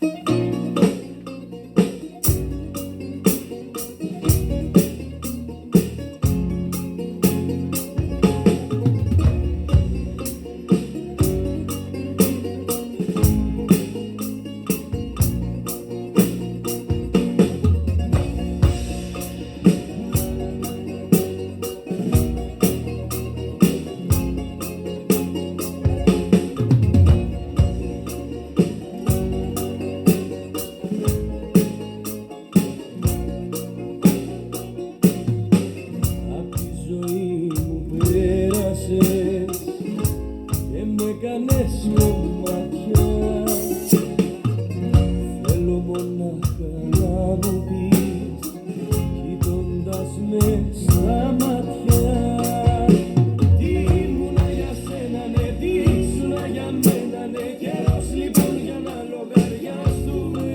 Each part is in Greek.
Και με κάνες κομμάτια. Θέλω μονάχα να μου πεις, κοιτώντας με στα μάτια, τι ήμουνα για σένα, ναι, τι ήσουνα για μένα, ναι. Καιρός λοιπόν για να λογαριαστούμε.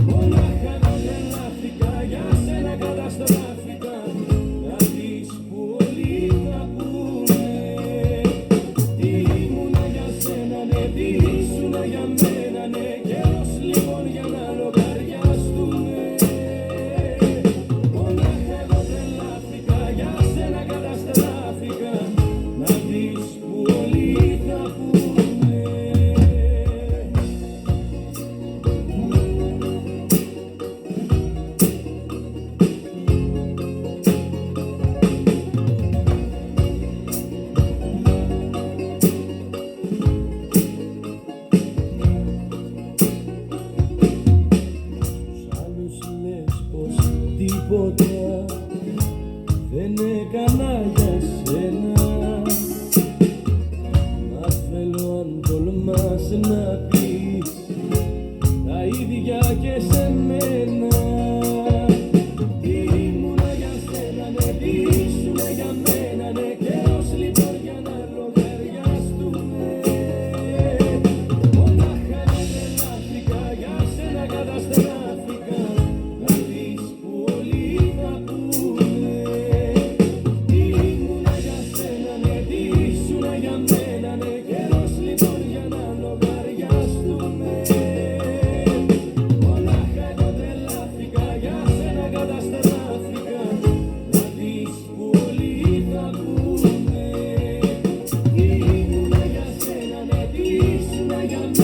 Μονάχα να τρελάθηκα, για σένα καταστράφηκα. Να δεις που όλοι θα πούνε, τι ήμουνα για σένα, ναι, τι ήσουνα για μένα, ναι. Καιρός λοιπόν για να λογαριαστούμε. Μονάχα εγώ τρελάθηκα, για σένα καταστράφηκα. Να δεις που όλοι θα πούνε. Τίποτα δεν έκανα για σένα. Μα θέλω αν τολμάς να πεις τα ίδια και σε μένα. Τι ήμουνα για σένα, ναι, τι ήσουνα για μένα, ναι. Καιρός λοιπόν για να λογαριαστούμε. Μονάχα εγώ τρελάθηκα, για σένα καταστράφηκα. Να δεις που όλοι θα πούνε, τι ήμουνα για σένα, ναι, τι ήσουνα για μένα, ναι. Καιρός λοιπόν για να λογαριαστούμε. Μονάχα εγώ τρελάθηκα, για σένα καταστράφηκα. Να δεις που όλοι θα πούνε, τι ήμουνα για σένα, ναι, τι ήσουνα για μένα.